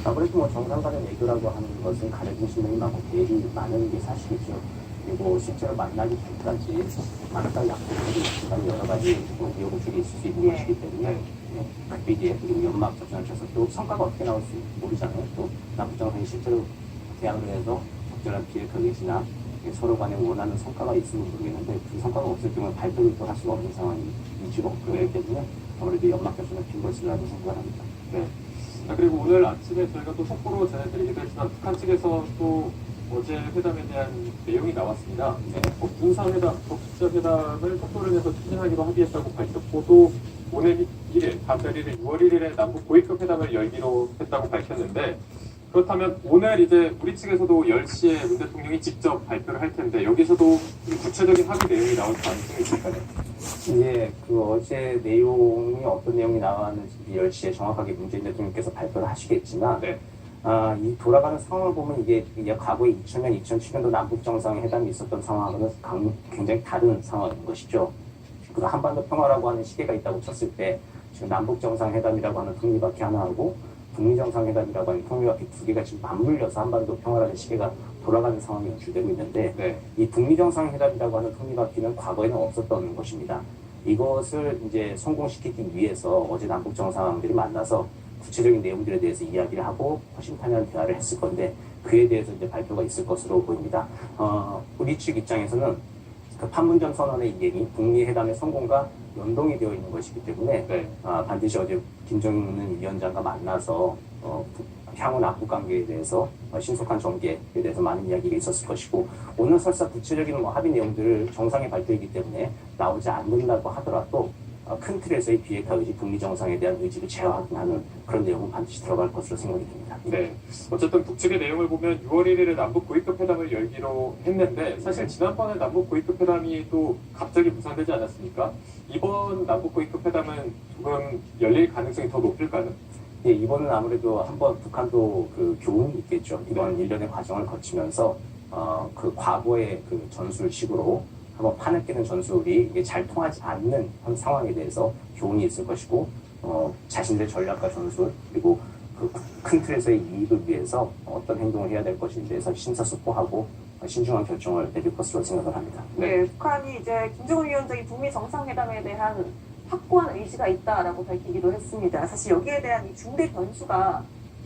아무래도 뭐 정상 간의 외교라고 하는 것은 가려진 신문이 많고 대립이 많은 게 사실이죠. 그리고 실제로 만나기 전까지 만나 약속들이 있지만 여러 가지 뭐 우여곡절이 있을 수 있는 것이기 때문에 극비디에 그리고 연막 접전을 쳐서 또 성과가 어떻게 나올지 모르잖아요. 또 남북 정상이 실제로 대화를 해서 적절한 비핵화 의지나 서로 간에 원하는 성과가 있으면 모르겠는데 그 성과가 없을 경우에 발표를 또 할 수가 없는 상황이지고 그렇기 때문에 아무래도 연막 접전을 핀 것이라고 생각을 합니다. 네. 그리고 오늘 아침에 저희가 또 속보로 전해드리기도 했지만 북한 측에서 또 어제 회담에 대한 내용이 나왔습니다. 네. 군사회담, 적시자회담을 속도를 내서 추진하기로 합의했다고 밝혔고 또 오늘 1일, 다음 1일, 6월 1일에 남북 고위급 회담을 열기로 했다고 밝혔는데 그렇다면 오늘 이제 우리 측에서도 10시에 문 대통령이 직접 발표를 할 텐데 여기서도 좀 구체적인 합의 내용이 나올 가능성이 있을까요? 예, 그 어제 내용이 어떤 내용이 나왔는지 10시에 정확하게 문재인 대통령께서 발표를 하시겠지만, 네. 이 돌아가는 상황을 보면 이게 과거에 2000년, 2007년도 남북 정상회담이 있었던 상황과는 굉장히 다른 상황인 것이죠. 그 한반도 평화라고 하는 시계가 있다고 쳤을 때 지금 남북 정상회담이라고 하는 톱니바퀴 하나하고 북미 정상회담이라고 하는 톱니바퀴 두 개가 지금 맞물려서 한반도 평화라는 시계가 돌아가는 상황이 연출되고 있는데 네. 이 북미 정상회담이라고 하는 톱니바퀴는 과거에는 없었던 것입니다. 이것을 이제 성공시키기 위해서 어제 남북 정상들이 만나서 구체적인 내용들에 대해서 이야기를 하고 허심탄회한 대화를 했을 건데 그에 대해서 이제 발표가 있을 것으로 보입니다. 우리 측 입장에서는 그 판문점 선언의 이행이 북미 회담의 성공과 연동이 되어 있는 것이기 때문에 네. 반드시 어제 김정은 위원장과 만나서 향후 남북 관계에 대해서 신속한 전개에 대해서 많은 이야기가 있었을 것이고 오늘 설사 구체적인 합의 내용들을 정상의 발표이기 때문에 나오지 않는다고 하더라도 큰 틀에서의 비핵화 의지, 북미 정상에 대한 의지를 재확인하는 그런 내용은 반드시 들어갈 것으로 생각이 됩니다. 네. 어쨌든 북측의 내용을 보면 6월 1일에 남북 고위급 회담을 열기로 했는데 사실 지난번에 남북 고위급 회담이 또 갑자기 무산되지 않았습니까? 이번 남북 고위급 회담은 조금 열릴 가능성이 더 높을까요? 예, 이번은 아무래도 한번 북한도 그 교훈이 있겠죠. 이번 일련의 과정을 거치면서 그 과거의 그 전술식으로 한번 판을 깨는 전술이 이게 잘 통하지 않는 현 상황에 대해서 교훈이 있을 것이고 자신들의 전략과 전술 그리고 그 큰 틀에서의 이익을 위해서 어떤 행동을 해야 될 것인지에 대해서 심사숙고하고 신중한 결정을 내릴 것으로 생각을 합니다. 네, 북한이 이제 김정은 위원장이 북미 정상회담에 대한 확고한 의지가 있다라고 밝히기도 했습니다. 사실 여기에 대한 이 중대 변수가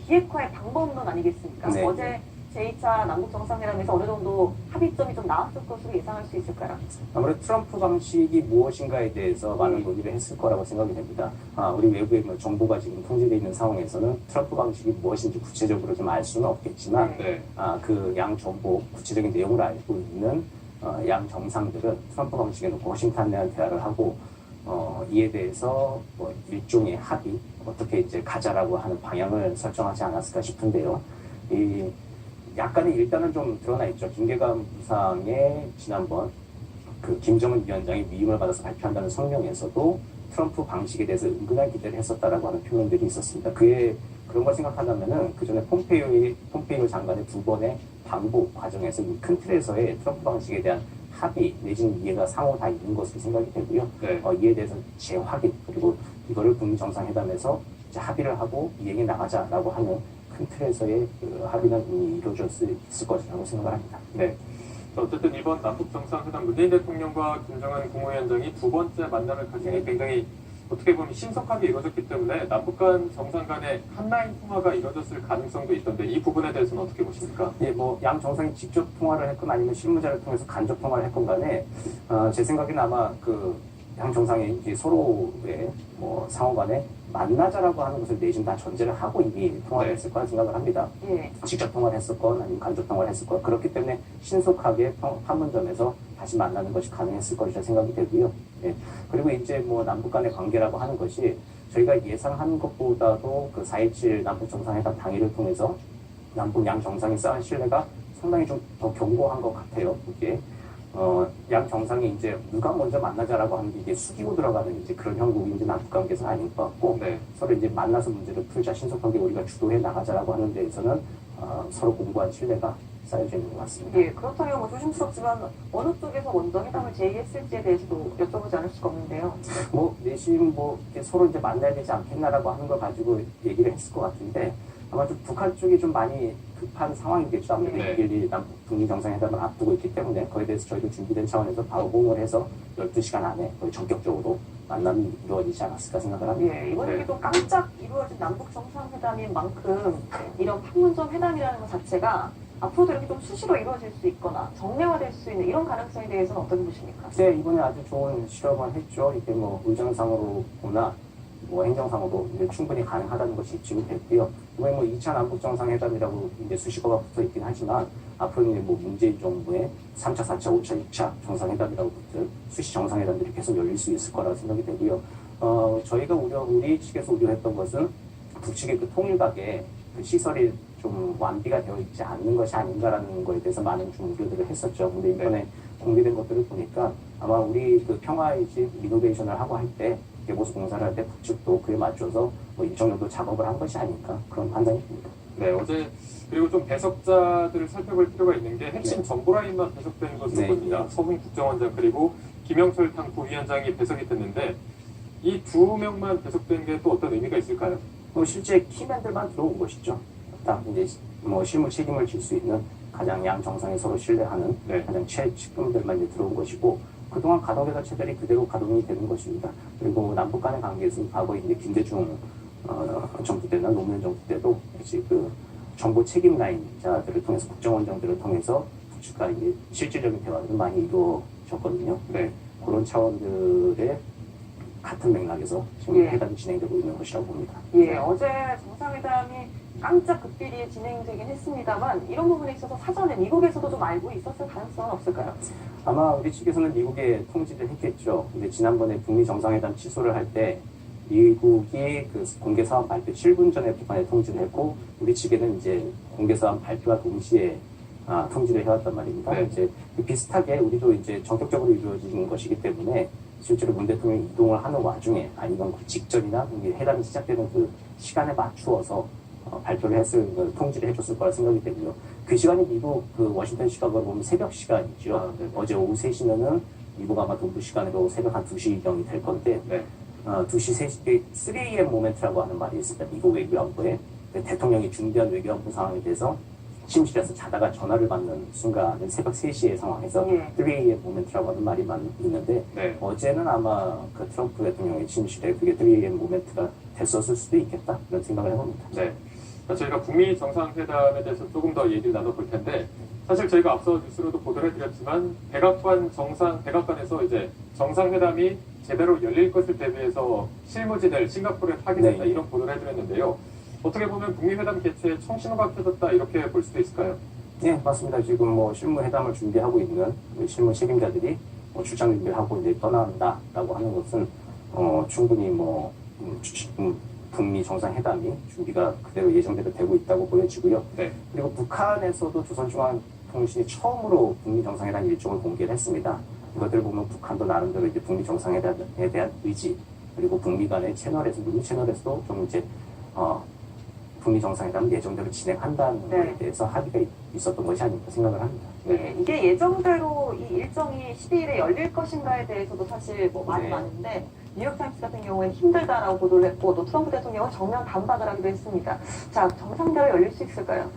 비핵화의 방법론 아니겠습니까? 네. 어제 제2차 남북 정상회담에서 어느 정도 합의점이 좀 나왔을 것으로 예상할 수 있을까요? 아무래도 트럼프 방식이 무엇인가에 대해서 많은 논의를 했을 거라고 생각이 됩니다. 우리 외부의 뭐 정보가 지금 통제되어 있는 상황에서는 트럼프 방식이 무엇인지 구체적으로 좀 알 수는 없겠지만 네. 그 양 정보 구체적인 내용을 알고 있는 양 정상들은 트럼프 방식에 놓고 허심탄회한 대화를 하고 이에 대해서 뭐 일종의 합의 어떻게 이제 가자라고 하는 방향을 설정하지 않았을까 싶은데요. 이 약간의 일단은 좀 드러나 있죠. 김계관 부상의 지난번 그 김정은 위원장이 위임을 받아서 발표한다는 성명에서도 트럼프 방식에 대해서 은근한 기대를 했었다라고 하는 표현들이 있었습니다. 그런 걸 생각한다면은 그 전에 폼페이오 장관의 두 번의 방북 과정에서 이 큰 틀에서의 트럼프 방식에 대한 합의 내지는 이해가 상호 다 있는 것으로 생각이 되고요. 네. 이에 대해서 재확인 그리고 이거를 북미 정상회담에서 이제 합의를 하고 이행해 나가자라고 하는 큰 틀에서의 그 합의는 이미 이루어질 수 있을 것이라고 생각을 합니다. 네. 어쨌든 이번 남북 정상회담 문재인 대통령과 김정은 국무위원장이 두 번째 만남을 가진 게 굉장히 어떻게 보면 신속하게 이루어졌기 때문에 남북 간 정상 간의 한라인 통화가 이루어졌을 가능성도 있던데 이 부분에 대해서는 어떻게 보십니까? 예, 뭐 양 정상이 직접 통화를 했건 아니면 실무자를 통해서 간접 통화를 했건 간에 제 생각에는 아마 그 양 정상이 이제 서로의 뭐 상호 간에 만나자라고 하는 것을 내심 다 전제를 하고 이미 통화를 했을 거라 생각을 합니다. 예. 직접 통화를 했었건 아니면 간접 통화를 했었건 그렇기 때문에 신속하게 판문점에서 다시 만나는 것이 가능했을 것이라 생각이 되고요. 예. 그리고 이제 뭐 남북 간의 관계라고 하는 것이 저희가 예상한 것보다도 그 4.27 남북 정상회담 당일을 통해서 남북 양 정상이 쌓은 신뢰가 상당히 좀 더 견고한 것 같아요. 이게 양 정상이 이제 누가 먼저 만나자라고 하는 게 이게 숙이고 들어가는 이제 그런 형국이 이제 남북 관계에서는 아닌 것 같고 네. 서로 이제 만나서 문제를 풀자 신속하게 우리가 주도해 나가자라고 하는 데에서는 서로 공고한 신뢰가 쌓여져 있는 것 같습니다. 예, 그렇다면 뭐 조심스럽지만 어느 쪽에서 먼저 회담을 제의했을지에 대해서도 여쭤보지 않을 수가 없는데요. 뭐 내심 뭐 이렇게 서로 이제 만나야 되지 않겠나라고 하는 걸 가지고 얘기를 했을 것 같은데 아마 좀 북한 쪽이 좀 많이 급한 상황이겠죠. 아무래도 네. 6.12 북미 정상회담을 앞두고 있기 때문에 그에 대해서 저희도 준비된 차원에서 바로 호응을 해서 12시간 안에 거의 전격적으로 만남이 이루어지지 않았을까 생각을 합니다. 예, 이번에 또 깜짝 이루어진 남북 정상회담인 만큼 이런 판문점 회담이라는 것 자체가 앞으로도 이렇게 좀 수시로 이루어질 수 있거나 정례화될 수 있는 이런 가능성에 대해서는 어떻게 보십니까? 네, 이번에 아주 좋은 실험을 했죠. 이게 뭐 의정상으로 보나 뭐 행정상으로 이제 충분히 가능하다는 것이 입증이 됐고요. 이번에 뭐 2차 남북 정상회담이라고 이제 수식어가 붙어 있긴 하지만 앞으로 이제 뭐 문재인 정부의 3차, 4차, 5차, 6차 정상회담이라고 붙을 수시 정상회담들이 계속 열릴 수 있을 거라고 생각이 되고요. 저희가 우리 측에서 우려했던 것은 북측의 그 통일각의 그 시설이 좀 완비가 되어 있지 않는 것이 아닌가라는 거에 대해서 많은 좀 우려들을 했었죠. 근데 이번에 공개된 것들을 보니까 아마 우리 그 평화의 집 리노베이션을 하고 할 때 개보수 공사를 할 때 북측도 그에 맞춰서 뭐 일정 정도 작업을 한 것이 아닐까 그런 판단이 듭니다. 네, 어제 그리고 좀 배석자들을 살펴볼 필요가 있는 게 핵심 정보라인만 배석된 것으로 네. 보입니다. 서훈 국정원장 그리고 김영철 당 부위원장이 배석이 됐는데 이 두 명만 배석된 게 또 어떤 의미가 있을까요? 실제 키맨들만 들어온 것이죠. 딱 이제 뭐 실무 책임을 질 수 있는 가장 양 정상이 서로 신뢰하는 네. 가장 최측근들만 이제 들어온 것이고 그동안 가동되던 체들이 그대로 가동이 되는 것입니다. 그리고 남북 간의 관계에서는 과거에 이제 김대중 정부 때나 노무현 정부 때도 역시 그 정보 책임 라인자들을 통해서 국정원장들을 통해서 북측 간 이제 실질적인 대화들이 많이 이루어졌거든요. 네. 그런 차원들의 같은 맥락에서 지금 예. 회담이 진행되고 있는 것이라고 봅니다. 예, 어제 정상회담이 깜짝 급비리에 진행되긴 했습니다만 이런 부분에 있어서 사전에 미국에서도 좀 알고 있었을 가능성은 없을까요? 아마 우리 측에서는 미국에 통지를 했겠죠. 근데 지난번에 북미 정상회담 취소를 할 때 미국이 그 공개 사안 발표 7분 전에 북한에 통지를 했고 우리 측에는 이제 공개 사안 발표와 동시에 통지를 해왔단 말입니다. 네. 이제 비슷하게 우리도 이제 전격적으로 이루어지는 것이기 때문에 실제로 문 대통령이 이동을 하는 와중에 아니면 그 직전이나 이게 회담이 시작되는 그 시간에 맞추어서 발표를 통지를 해줬을 거라 생각이 되고요. 그 시간이 미국 그 워싱턴 시각으로 보면 새벽 시간이죠. 네. 어제 오후 3시면은 미국 아마 동부 시간으로 새벽 한 2시경이 될 건데, 네. 2시, 3시, 3am 모멘트라고 하는 말이 있습니다. 미국 외교안보에. 대통령이 준비한 외교안보 상황에 대해서 침실에서 자다가 전화를 받는 순간은 새벽 3시의 상황에서 3am 모멘트라고 하는 말이 있는데, 네. 어제는 아마 그 트럼프 대통령의 침실에 그게 3am 모멘트가 됐었을 수도 있겠다. 이런 생각을 해봅니다. 네. 저희가 북미 정상회담에 대해서 조금 더 얘기를 나눠볼 텐데 사실 저희가 앞서 뉴스로도 보도를 해드렸지만 백악관에서 이제 정상회담이 제대로 열릴 것을 대비해서 실무진을 싱가포르에 파견했다 네. 이런 보도를 해드렸는데요. 어떻게 보면 북미 회담 개최에 청신호가 켜졌다 이렇게 볼 수도 있을까요? 네, 맞습니다. 지금 뭐 실무회담을 준비하고 있는 실무 책임자들이 출장 준비를 하고 이제 떠난다라고 하는 것은 충분히 북미 정상회담이 준비가 그대로 예정대로 되고 있다고 보여지고요. 네. 그리고 북한에서도 조선중앙통신이 처음으로 북미 정상회담 일정을 공개를 했습니다. 이것들을 보면 북한도 나름대로 이제 북미 정상회담에 대한 의지 그리고 북미 간의 채널에서 북미 채널에서도 좀 이제 북미 정상회담 예정대로 진행한다는 네. 것에 대해서 합의가 있었던 것이 아닐까 생각을 합니다. 예, 이게 예정대로 이 일정이 12일에 열릴 것인가에 대해서도 사실 뭐 말이 네. 많은데 뉴욕타임스 같은 경우에는 힘들다라고 보도를 했고 또 트럼프 대통령은 정면 반박을 하기도 했습니다. 자, 정상대로 열릴 수 있을까요?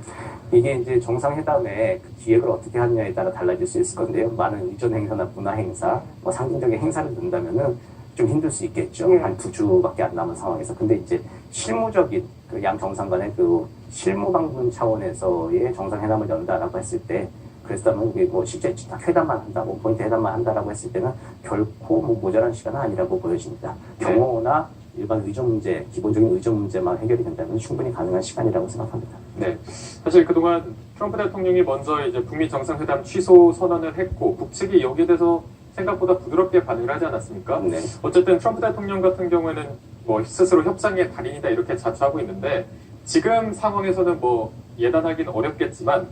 이게 이제 정상회담의 그 기획을 어떻게 하느냐에 따라 달라질 수 있을 건데요. 많은 의전 행사나 문화 행사, 뭐 상징적인 행사를 넣는다면은 좀 힘들 수 있겠죠. 한 2주밖에 안 남은 상황에서. 근데 이제 실무적인 그 양 정상 간의 그 실무 방문 차원에서의 정상회담을 연다라고 했을 때 그랬다면 이게 뭐 실제 딱 회담만 한다고 포인트 회담만 한다라고 했을 때는 결코 뭐 모자란 시간은 아니라고 보여집니다. 경호나 일반 의전 문제, 기본적인 의전 문제만 해결이 된다면 충분히 가능한 시간이라고 생각합니다. 네. 사실 그동안 트럼프 대통령이 먼저 이제 북미 정상회담 취소 선언을 했고 북측이 여기에 대해서 생각보다 부드럽게 반응을 하지 않았습니까? 네. 어쨌든 트럼프 대통령 같은 경우에는 뭐 스스로 협상의 달인이다 이렇게 자처하고 있는데 지금 상황에서는 뭐 예단하기는 어렵겠지만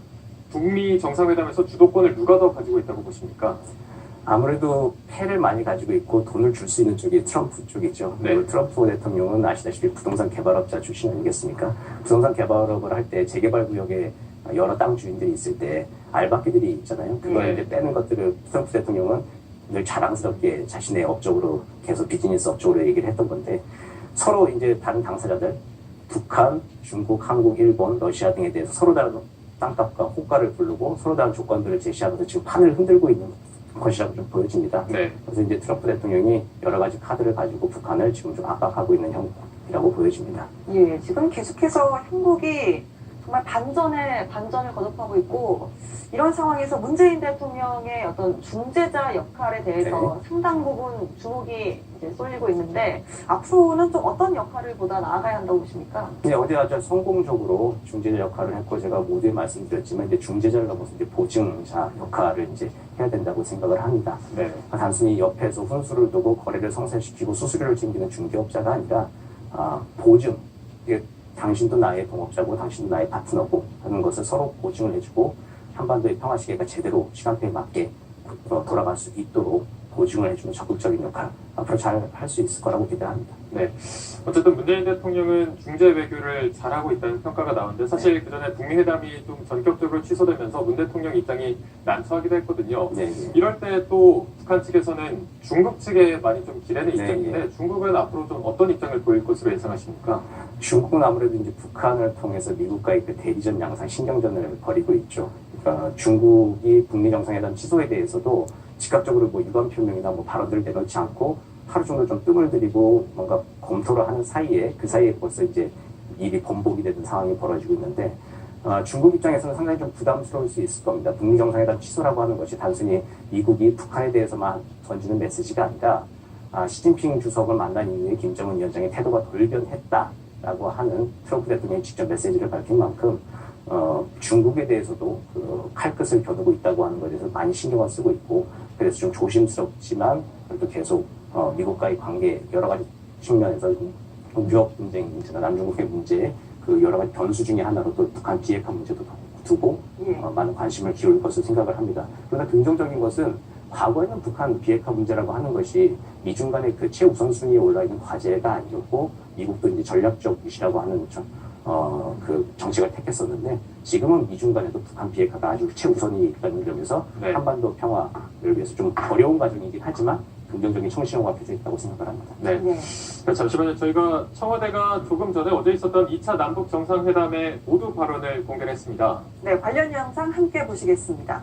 북미 정상회담에서 주도권을 누가 더 가지고 있다고 보십니까? 아무래도 패를 많이 가지고 있고 돈을 줄 수 있는 쪽이 트럼프 쪽이죠. 네. 그리고 트럼프 대통령은 아시다시피 부동산 개발업자 출신 아니겠습니까? 부동산 개발업을 할 때 재개발 구역에 여러 땅 주인들이 있을 때 알바끼들이 있잖아요. 그걸 네. 이제 빼는 것들을 트럼프 대통령은 늘 자랑스럽게 자신의 업적으로 계속 비즈니스 업적으로 얘기를 했던 건데 서로 이제 다른 당사자들 북한, 중국, 한국, 일본, 러시아 등에 대해서 서로 다른 땅값과 호가를 부르고 서로 다른 조건들을 제시하면서 지금 판을 흔들고 있는 것이라고 좀 보여집니다. 네. 그래서 이제 트럼프 대통령이 여러 가지 카드를 가지고 북한을 지금 좀 압박하고 있는 형국이라고 보여집니다. 예, 지금 계속해서 한국이 정말 반전을 거듭하고 있고 이런 상황에서 문재인 대통령의 어떤 중재자 역할에 대해서 상당 부분 주목이 이제 쏠리고 있는데 앞으로는 좀 어떤 역할을 보다 나아가야 한다고 보십니까? 네, 어디 아주 성공적으로 중재자 역할을 했고 제가 모두에 말씀드렸지만 이제 중재자를 넘어서 이제 보증자 역할을 이제 해야 된다고 생각을 합니다. 네. 단순히 옆에서 훈수를 두고 거래를 성사시키고 수수료를 챙기는 중개업자가 아니라 보증, 이게 당신도 나의 동업자고 당신도 나의 파트너고 하는 것을 서로 보증을 해주고 한반도의 평화 시계가 제대로 시간표에 맞게 돌아갈 수 있도록 보증을 해주는 적극적인 역할 앞으로 잘 할 수 있을 거라고 기대합니다. 네. 어쨌든 문재인 대통령은 중재 외교를 잘하고 있다는 평가가 나오는데 사실 그 전에 북미 회담이 좀 전격적으로 취소되면서 문 대통령 입장이 난처하기도 했거든요. 네. 이럴 때 또 북한 측에서는 중국 측에 많이 좀 기대는 네, 입장인데 중국은 앞으로 좀 어떤 입장을 보일 것으로 예상하십니까? 중국은 아무래도 이제 북한을 통해서 미국과의 그 대리전 양상 신경전을 벌이고 있죠. 그러니까 중국이 북미 정상회담 취소에 대해서도 즉각적으로 뭐 유감 표명이나 뭐 발언들을 내놓지 않고 하루 정도 좀 뜸을 들이고 뭔가 검토를 하는 사이에 그 사이에 벌써 이제 일이 번복이 되는 상황이 벌어지고 있는데 중국 입장에서는 상당히 좀 부담스러울 수 있을 겁니다. 북미 정상회담 취소라고 하는 것이 단순히 미국이 북한에 대해서만 던지는 메시지가 아니라 시진핑 주석을 만난 이후에 김정은 위원장의 태도가 돌변했다라고 하는 트럼프 대통령이 직접 메시지를 밝힌 만큼 중국에 대해서도 그 칼끝을 겨누고 있다고 하는 것에 대해서 많이 신경을 쓰고 있고 그래서 좀 조심스럽지만 그래도 계속 미국과의 관계 여러 가지 측면에서 무역 분쟁 문제나 남중국해 문제에 그 여러 가지 변수 중에 하나로 또 북한 비핵화 문제도 두고 많은 관심을 기울일 것을 생각을 합니다. 그러나 긍정적인 것은 과거에는 북한 비핵화 문제라고 하는 것이 미중 간의 그 최우선순위에 올라있는 과제가 아니었고 미국도 이제 전략적 무시라고 하는 그 정책을 택했었는데 지금은 미중 간에도 북한 비핵화가 아주 최우선이라는 점에서 네. 한반도 평화를 위해서 좀 어려운 과정이긴 하지만 긍정적인 청신호가 펴져 있다고 생각을 합니다. 네. 잠시만요. 저희가 청와대가 조금 전에 어제 있었던 2차 남북 정상회담의 모두 발언을 공개했습니다. 네, 관련 영상 함께 보시겠습니다.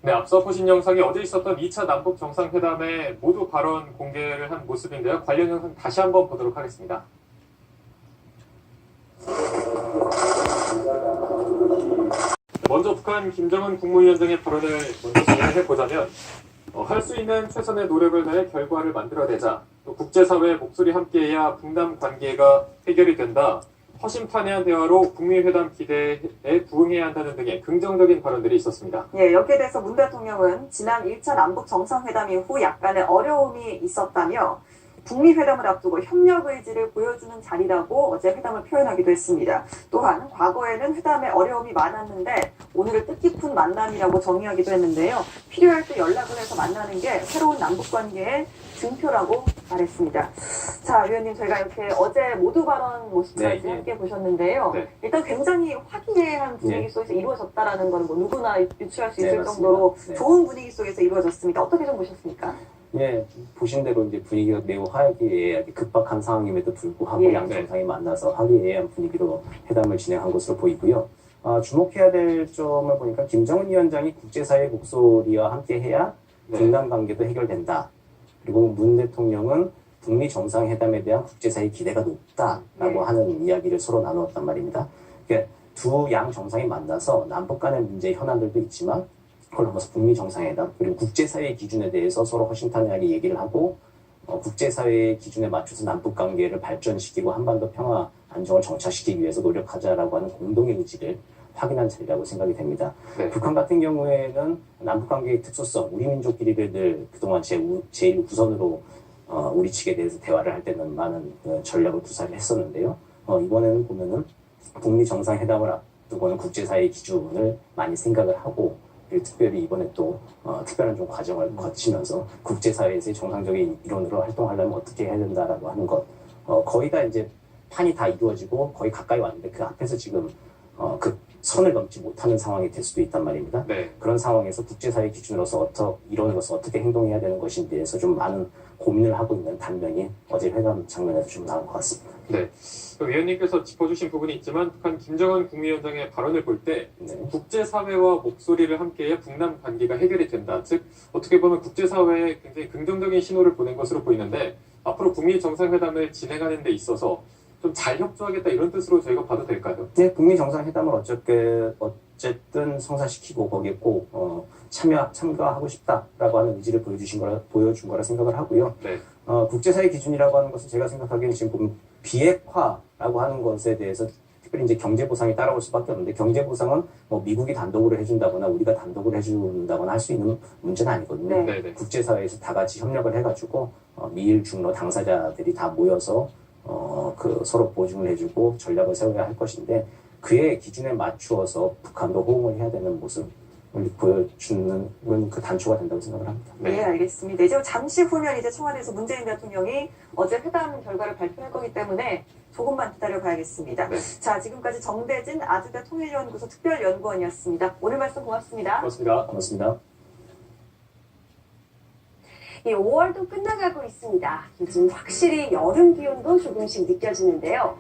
네, 앞서 보신 영상이 어제 있었던 2차 남북 정상회담에 모두 발언 공개를 한 모습인데요. 관련 영상 다시 한번 보도록 하겠습니다. 먼저 북한 김정은 국무위원장의 발언을 먼저 정리해 보자면 할 수 있는 최선의 노력을 다해 결과를 만들어내자. 또 국제사회의 목소리 함께해야 북남 관계가 해결이 된다. 허심탄회한 대화로 북미 회담 기대에 부응해야 한다는 등의 긍정적인 발언들이 있었습니다. 예, 여기에 대해서 문 대통령은 지난 1차 남북 정상회담 이후 약간의 어려움이 있었다며 북미 회담을 앞두고 협력 의지를 보여주는 자리라고 어제 회담을 표현하기도 했습니다. 또한 과거에는 회담에 어려움이 많았는데 오늘을 뜻깊은 만남이라고 정의하기도 했는데요. 필요할 때 연락을 해서 만나는 게 새로운 남북관계의 증표라고 말했습니다. 자, 위원님, 저희가 이렇게 어제 모두 발언 모습까지 함께 보셨는데요. 네. 일단 굉장히 화기애애한 분위기 속에서 이루어졌다라는 건 뭐 누구나 유추할 수 있을 맞습니다. 정도로 네. 좋은 분위기 속에서 이루어졌습니다. 어떻게 좀 보셨습니까? 예, 보신 대로 이제 분위기가 매우 화기애애하게 급박한 상황임에도 불구하고 예. 양 정상이 만나서 화기애애한 분위기로 회담을 진행한 것으로 보이고요. 주목해야 될 점을 보니까 김정은 위원장이 국제사회 목소리와 함께해야 북남 관계도 해결된다. 그리고 문 대통령은 북미 정상회담에 대한 국제사회 기대가 높다라고 하는 이야기를 서로 나누었단 말입니다. 그러니까 두 양 정상이 만나서 남북 간의 문제 현안들도 있지만 그걸 넘어서 북미 정상회담 그리고 국제사회의 기준에 대해서 서로 허심탄회하게 얘기를 하고 국제사회의 기준에 맞춰서 남북 관계를 발전시키고 한반도 평화 안정을 정착시키기 위해서 노력하자라고 하는 공동의 의지를 확인한 자리라고 생각이 됩니다. 네. 북한 같은 경우에는 남북 관계의 특수성, 우리 민족끼리를 늘 그동안 제일 우선으로 우리 측에 대해서 대화를 할 때는 많은 전략을 구사를 했었는데요. 이번에는 보면은 북미 정상회담을 앞두고는 국제사회의 기준을 많이 생각을 하고 특별히 이번에 또 특별한 좀 과정을 거치면서 국제사회에서의 정상적인 일원으로 활동하려면 어떻게 해야 된다라고 하는 것 거의 다 이제 판이 다 이루어지고 거의 가까이 왔는데 그 앞에서 지금 그 선을 넘지 못하는 상황이 될 수도 있단 말입니다. 네. 그런 상황에서 국제사회 기준으로서 일원으로서 어떻게 행동해야 되는 것인에 대해서 좀 많은 고민을 하고 있는 단면이 어제 회담 장면에서 좀 나온 것 같습니다. 네. 위원님께서 짚어주신 부분이 있지만 북한 김정은 국무위원장의 발언을 볼 때 네. 국제사회와 목소리를 함께해야 북남 관계가 해결이 된다. 즉 어떻게 보면 국제사회에 굉장히 긍정적인 신호를 보낸 것으로 보이는데 앞으로 북미 정상회담을 진행하는 데 있어서 좀 잘 협조하겠다 이런 뜻으로 저희가 봐도 될까요? 네, 북미 정상회담을 어쨌든 성사시키고 거기에 꼭 참가하고 싶다라고 하는 의지를 보여준 거라 생각을 하고요. 네. 국제사회 기준이라고 하는 것은 제가 생각하기에는 지금 보면 비핵화라고 하는 것에 대해서 특별히 이제 경제 보상이 따라올 수밖에 없는데 경제 보상은 뭐 미국이 단독으로 해준다거나 우리가 단독으로 해준다거나 할 수 있는 문제는 아니거든요. 네. 네. 네. 국제사회에서 다 같이 협력을 해가지고 미일 중로 당사자들이 다 모여서 서로 보증을 해주고 전략을 세워야 할 것인데 그의 기준에 맞추어서 북한도 호응을 해야 되는 모습을 보여주는 그 단초가 된다고 생각을 합니다. 네, 알겠습니다. 이제 잠시 후면 이제 청와대에서 문재인 대통령이 어제 회담 결과를 발표할 거기 때문에 조금만 기다려봐야겠습니다. 네. 자, 지금까지 정대진 아주대 통일연구소 특별연구원이었습니다. 오늘 말씀 고맙습니다. 고맙습니다. 고맙습니다. 이 5월도 끝나가고 있습니다. 요즘 확실히 여름 기온도 조금씩 느껴지는데요.